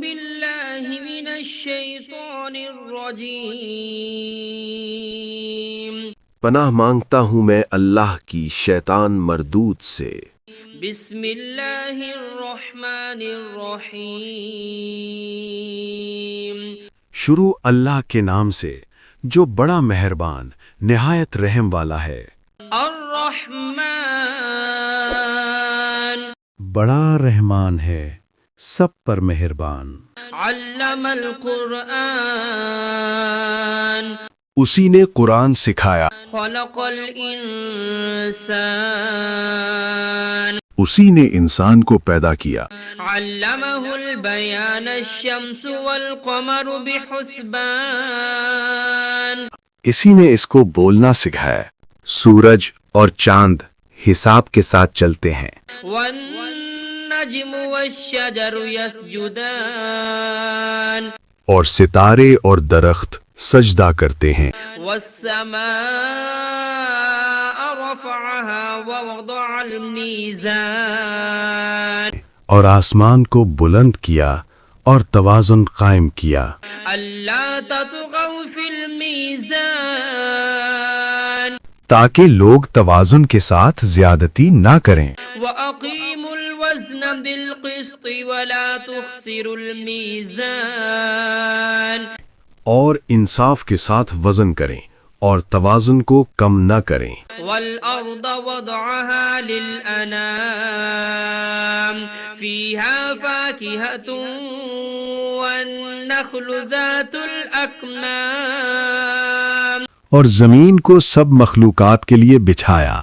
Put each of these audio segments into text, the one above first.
بالله من الشيطان الرجيم پناہ مانگتا ہوں میں اللہ کی شیطان مردود سے۔ بسم اللہ الرحمن الرحیم شروع اللہ کے نام سے جو بڑا مہربان نہایت رحم والا ہے۔ الرحمن بڑا رحمان ہے، سب پر مہربان۔ علم القرآن اسی نے قرآن سکھایا، خلق الانسان اسی نے انسان کو پیدا کیا۔ علمہ البیان الشمس والقمر بحسبان اسی نے اس کو بولنا سکھایا، سورج اور چاند حساب کے ساتھ چلتے ہیں۔ والنجم والشجر يسجدان اور ستارے اور درخت سجدہ کرتے ہیں۔ والسماء رفعها ووضع الميزان اور آسمان کو بلند کیا اور توازن قائم کیا، ألا تطغوا في الميزان تاکہ لوگ توازن کے ساتھ زیادتی نہ کریں۔ وأقيموا الوزن بالقسط ولا تخسروا الميزان اور انصاف کے ساتھ وزن کریں اور توازن کو کم نہ کریں۔ والأرض وضعها للأنام فيها فاكهة والنخل ذات الأكمام اور زمین کو سب مخلوقات کے لیے بچھایا،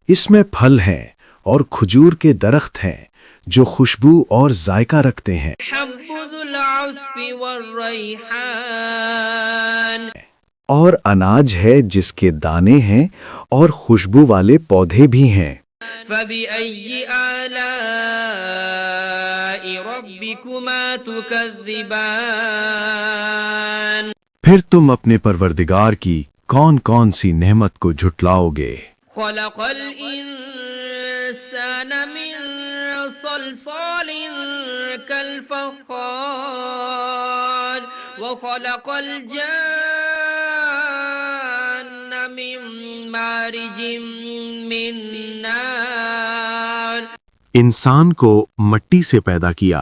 اس میں پھل ہیں اور کھجور کے درخت ہیں جو خوشبو اور ذائقہ رکھتے ہیں۔ حب ذو العصف والريحان اور اناج ہے جس کے دانے ہیں اور خوشبو والے پودے بھی ہیں۔ فبأي آلاء ربكما تكذبان پھر تم اپنے پروردگار کی کون کون سی نعمت کو جھٹلاؤ گے؟ خلق الإنسان من صلصال كالفخار وخلق الجان من مارج من نار انسان کو مٹی سے پیدا کیا،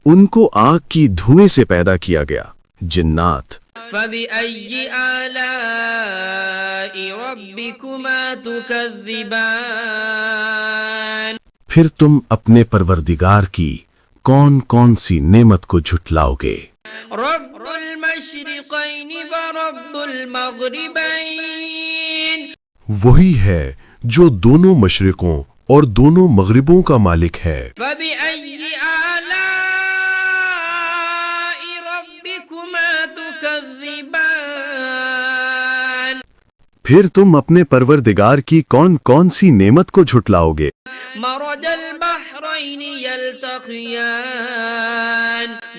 ان کو آگ کی دھوئیں سے پیدا کیا گیا۔ جنات فبأي آلاء ربكما تكذبان پھر تم اپنے پروردگار کی کون کون سی نعمت کو جھٹلاؤ گے؟ رب المشرقين ورب المغربين وہی ہے جو دونوں مشرقوں اور دونوں مغربوں کا مالک ہے۔ فبأي آلاء ربكما تكذبان پھر تم اپنے پروردگار کی کون کون سی نعمت کو جھٹلاؤ گے؟ مرج البحرين يلتقيان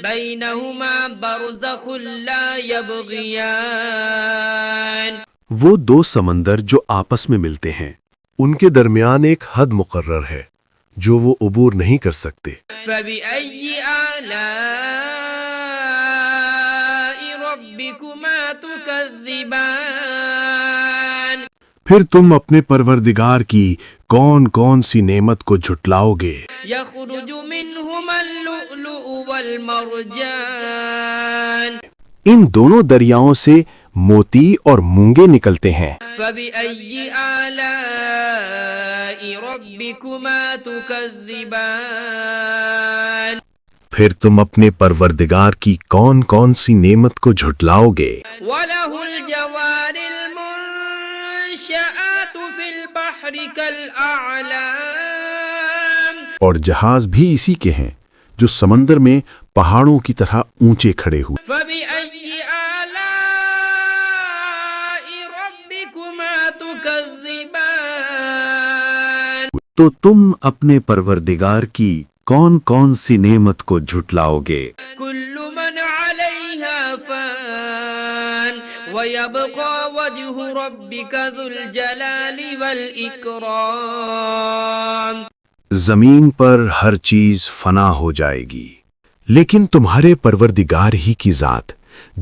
بينهما برزخ لا يبغيان وہ دو سمندر جو آپس میں ملتے ہیں، ان کے درمیان ایک حد مقرر ہے جو وہ عبور نہیں کر سکتے۔ فبأي آلاء ربكما تكذبان پھر تم اپنے پروردگار کی کون کون سی نعمت کو جھٹلاؤ گے؟ يخرج منهما اللؤلؤ والمرجان ان دونوں دریاؤں سے موتی اور مونگے نکلتے ہیں۔ فبأي آلاء ربكما تكذبان پھر تم اپنے پروردگار کی کون کون سی نعمت کو جھٹلاؤ گے؟ وله الجوار المنشآت في البحر كالأعلام اور جہاز بھی اسی کے ہیں جو سمندر میں پہاڑوں کی طرح اونچے کھڑے ہوئے۔ فبأي آلاء ربكما تكذبان تو تم اپنے پروردگار کی کون کون سی نعمت کو جھٹلاؤ گے؟ كل من عليها فان ويبقى وجه ربك ذو الجلال والإكرام زمین پر ہر چیز فنا ہو جائے گی، لیکن تمہارے پروردگار ہی کی ذات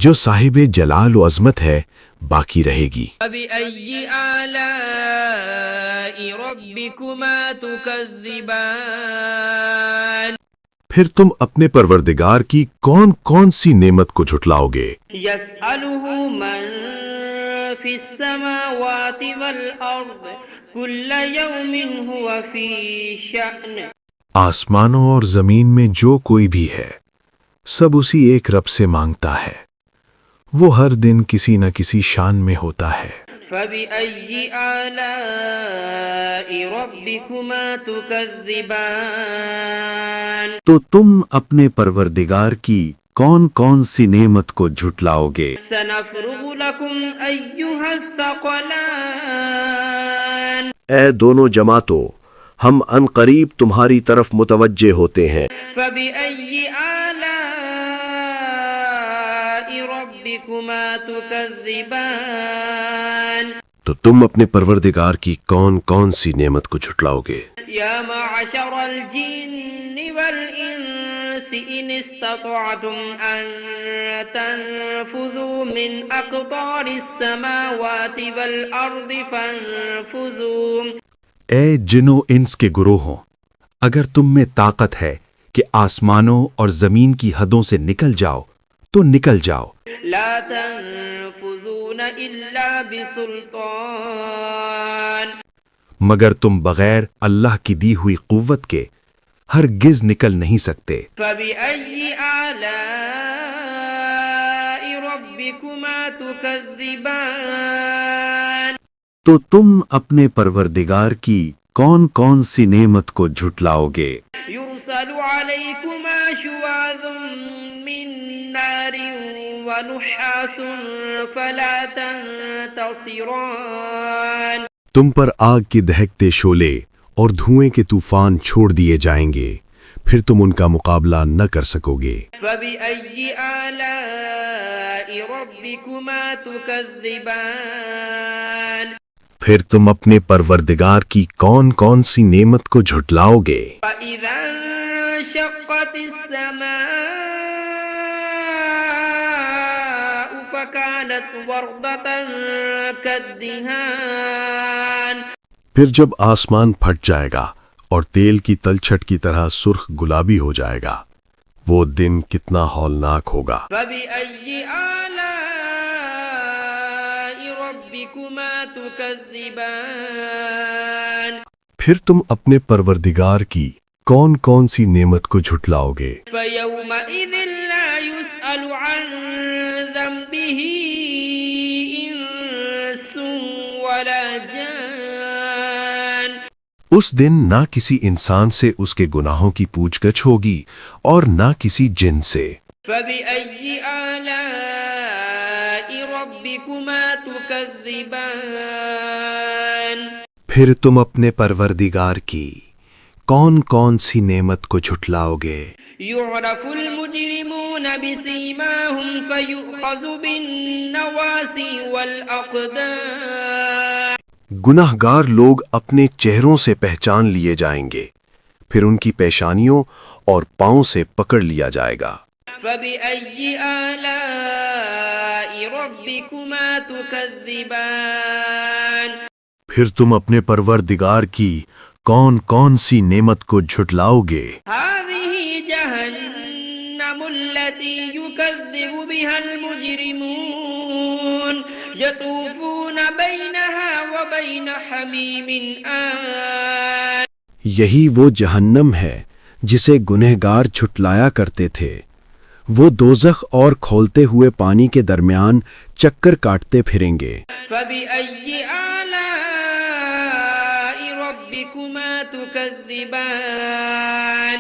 جو صاحب جلال و عظمت ہے باقی رہے گی۔ فبأي آلاء ربكما تكذبان پھر تم اپنے پروردگار کی کون کون سی نعمت کو جھٹلاؤ گے؟ يسأله من في السماوات والأرض كل يوم هو في شأن آسمانوں اور زمین میں جو کوئی بھی ہے سب اسی ایک رب سے مانگتا ہے، وہ ہر دن کسی نہ کسی شان میں ہوتا ہے۔ فبأي آلاء ربكما تكذبان تو تم اپنے پروردگار کی کون کون سی نعمت کو جھٹلاؤ گے؟ سنفرغ لكم أيها الثقلان اے دونوں جماعتوں، ہم ان قریب تمہاری طرف متوجہ ہوتے ہیں۔ فبأي آلاء ربكما تكذبان تو تم اپنے پروردگار کی کون کون سی نعمت کو جھٹلاؤ گے؟ يا معشر الجن والإنس إن استطعتم أن تنفذوا من أقطار السماوات والأرض فانفذوا اے جن و انس کے گروہوں، اگر تم میں طاقت ہے کہ آسمانوں اور زمین کی حدوں سے نکل جاؤ تو نکل جاؤ، لا تنفذون إلا بسلطان مگر تم بغیر اللہ کی دی ہوئی قوت کے ہرگز نکل نہیں سکتے۔ فبأي آلاء ربكما تكذبان تو تم اپنے پروردگار کی کون کون سی نعمت کو جھٹلاؤ گے؟ يرسل عليكما شواظ من نار ونحاس فلا تنتصران تم پر آگ کے دہکتے شعلے اور دھوئیں کے طوفان چھوڑ دیے جائیں گے، پھر تم ان کا مقابلہ نہ کر سکو گے۔ فبأي آلاء ربكما تكذبان پھر تم اپنے پروردگار کی کون کون سی نعمت کو جھٹلاؤ گے؟ فإذا انشقت السماء فكانت وردة كالدهان پھر جب آسمان پھٹ جائے گا اور تیل کی تلچھٹ کی طرح سرخ گلابی ہو جائے گا، وہ دن کتنا ہولناک ہوگا۔ فبأي آلاء ربكما تكذبان پھر تم اپنے پروردگار کی کون کون سی نعمت کو جھٹلاؤ گے؟ فيومئذ لا يسأل عن ذنبه إنس ولا جان اس دن نہ کسی انسان سے اس کے گناہوں کی پوچھ گچھ ہوگی اور نہ کسی جن سے۔ فبأي آلاء ربكما تكذبان پھر تم اپنے پروردگار کی کون کون سی نعمت کو جھٹلاؤ گے؟ يعرف المجرمون بسيماهم فيؤخذ بالنواصي والأقدام گناہ گار لوگ اپنے چہروں سے پہچان لیے جائیں گے، پھر ان کی پیشانیوں اور پاؤں سے پکڑ لیا جائے گا۔ فبأي آلاء ربكما تكذبان پھر تم اپنے پروردگار کی کون کون سی نعمت کو جھٹلاؤ گے؟ هذه جهنم التي يكذب بها المجرمون يطوفون بينها وبين حميم آن یہی وہ جہنم ہے جسے گنہگار جھٹلایا کرتے تھے، وہ دوزخ اور کھولتے ہوئے پانی کے درمیان چکر کاٹتے پھریں گے۔ فبأي آلاء ربكما تكذبان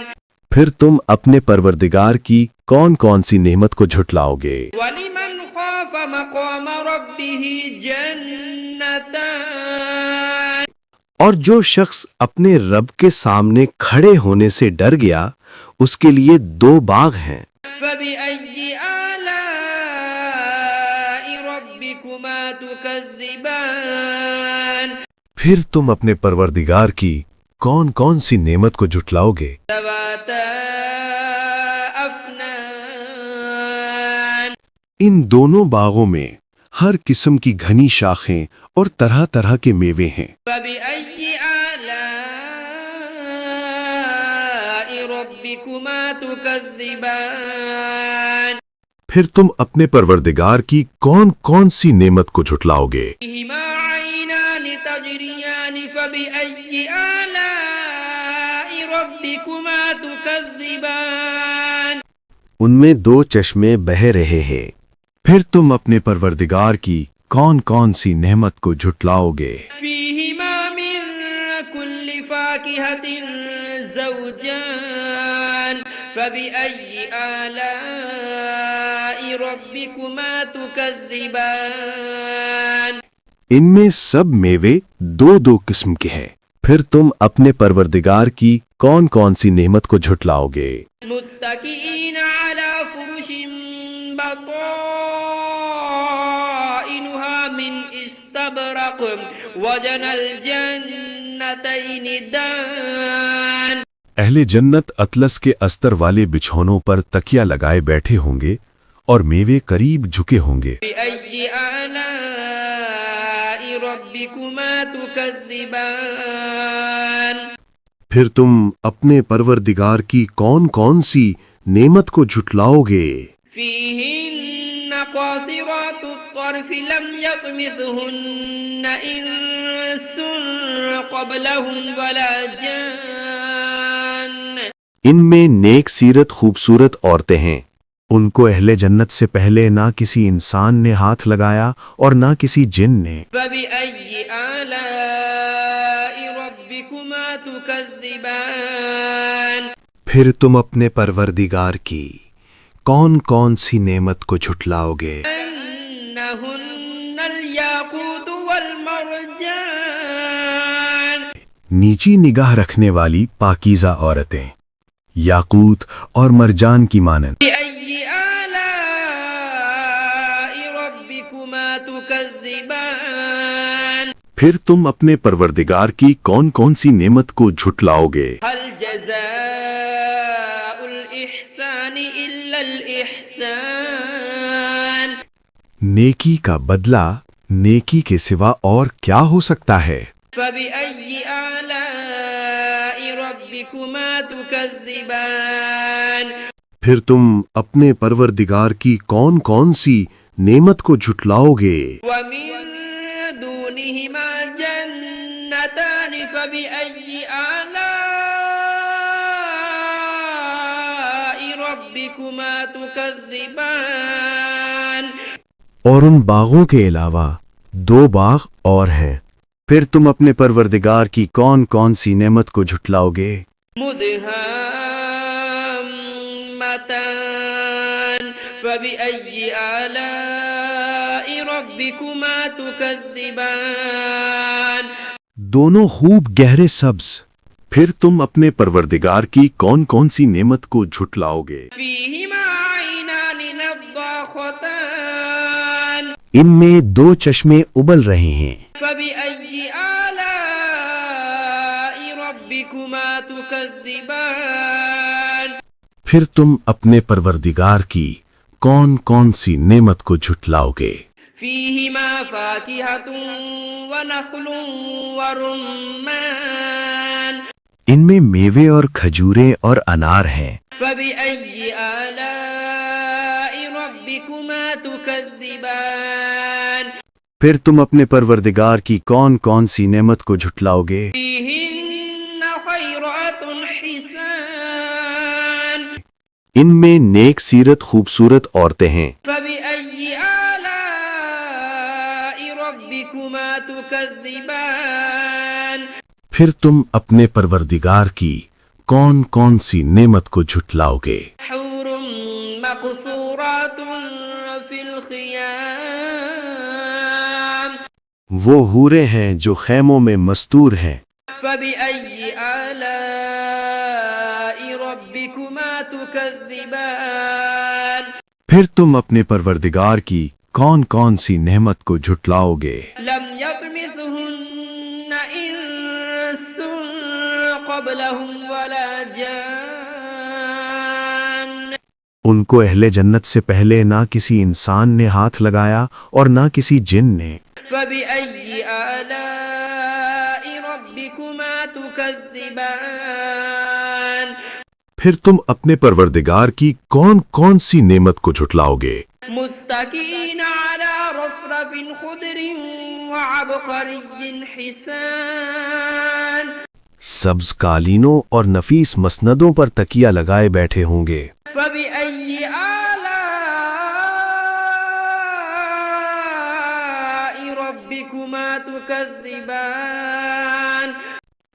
پھر تم اپنے پروردگار کی کون کون سی نعمت کو جھٹلاؤ گے؟ ولمن خاف مقام ربه جنتان اور جو شخص اپنے رب کے سامنے کھڑے ہونے سے ڈر گیا اس کے لیے 2 باغ ہیں۔ فبأي آلاء ربكما تكذبان پھر تم اپنے پروردگار کی کون کون سی نعمت کو جھٹلاؤ گے؟ ذواتا أفنان ان دونوں باغوں میں ہر قسم کی گھنی شاخیں اور طرح طرح کے میوے ہیں۔ فبأي آلاء ربكما تكذبان پھر تم اپنے پروردگار کی کون کون سی نعمت کو جھٹلاؤ گے؟ فيهما عينان تجريان فبأي آلاء ربكما تكذبان ان میں دو چشمے بہہ رہے ہیں، پھر تم اپنے پروردگار کی کون کون سی نعمت کو جھٹلاؤ گے؟ فيهما من كل فاكهة زوجان فبأي آلاء ربكما تكذبان ان میں سب میوے دو دو قسم کے ہیں، پھر تم اپنے پروردگار کی کون کون سی نعمت کو جھٹلاؤ گے؟ متكئين على فرش بطائنها من استبرق وجنى الجنتين دان اہل جنت اطلس کے استر والے بچھونوں پر تکیا لگائے بیٹھے ہوں گے اور میوے قریب جھکے ہوں گے۔ بأي آلاء ربكما تكذبان پھر تم اپنے پروردگار کی کون کون سی نعمت کو جھٹلاؤ گے؟ فيهن قاصرات الطرف لم يطمثهن إنس قبلهم ولا جان ان میں نیک سیرت خوبصورت عورتیں ہیں، ان کو اہل جنت سے پہلے نہ کسی انسان نے ہاتھ لگایا اور نہ کسی جن نے۔ فبأي آلاء ربكما تكذبان پھر تم اپنے پروردگار کی کون کون سی نعمت کو جھٹلاؤ گے؟ أنهن الياقوت والمرجان نیچی نگاہ رکھنے والی پاکیزہ عورتیں، یاقوت اور مرجان کی مانند۔ بأي آلاء ربكما تكذبان پھر تم اپنے پروردگار کی کون کون سی نعمت کو جھٹلاؤ گے؟ هل جزاء الإحسان إلا الإحسان نیکی کا بدلہ نیکی کے سوا اور کیا ہو سکتا ہے؟ فبأي آلاء ربكما تكذبان پھر تم اپنے پروردگار کی کون کون سی نعمت کو جھٹلاؤ گے؟ ومن دونهما جنتان فبأي آلاء ربكما تكذبان اور ان باغوں کے علاوہ دو باغ اور ہیں، پھر تم اپنے پروردگار کی کون کون سی نعمت کو جھٹلاؤ گے؟ مدهامتان فبأي آلاء ربكما تكذبان دونوں خوب گہرے سبز، پھر تم اپنے پروردگار کی کون کون سی نعمت کو جھٹلاؤ گے؟ فيهما عينان نضاختان ان میں دو چشمے ابل رہے ہیں، فبأي آلاء ربكما تكذبان پھر تم اپنے پروردگار کی کون کون سی نعمت کو جھٹلاؤ گے؟ فيهما فاكهة ونخل ورمان ان میں میوے اور کھجوریں اور انار ہیں، فبأي آلاء ربكما تكذبان پھر تم اپنے پروردگار کی کون کون سی نعمت کو جھٹلاؤ گے؟ فيهن خيرات حسان ان میں نیک سیرت خوبصورت عورتیں ہیں، فبأي آلاء ربكما تكذبان پھر تم اپنے پروردگار کی کون کون سی نعمت کو جھٹلاؤ گے؟ حور مقصورات في الخيام وہ حوریں ہیں جو خیموں میں مستور ہیں، فبأي آلاء ربكما تكذبان پھر تم اپنے پروردگار کی کون کون سی نعمت کو جھٹلاؤ گے؟ لم يطمثهن إنس قبلهم ولا جان ان کو اہل جنت سے پہلے نہ کسی انسان نے ہاتھ لگایا اور نہ کسی جن نے۔ فبأي آلاء ربكما تكذبان پھر تم اپنے پروردگار کی کون کون سی نعمت کو جھٹلاؤ گے؟ متكئين على رفرف خضر وعبقري حسان سبز قالینوں اور نفیس مسندوں پر تکیہ لگائے بیٹھے ہوں گے۔ فبأي آلاء ربكما تكذبان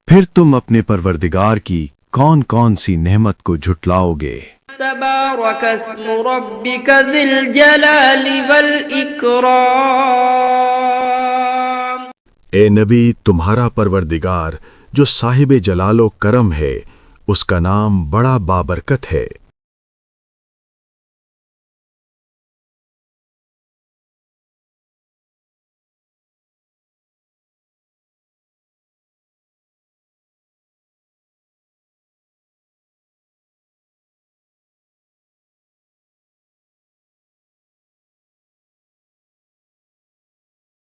پھر تم اپنے پروردگار کی کون کون سی نعمت کو جھٹلاؤ گے؟ تبارك اسم ربك ذي الجلال والإكرام اے نبی، تمہارا پروردگار جو صاحب جلال و کرم ہے، اس کا نام بڑا بابرکت ہے۔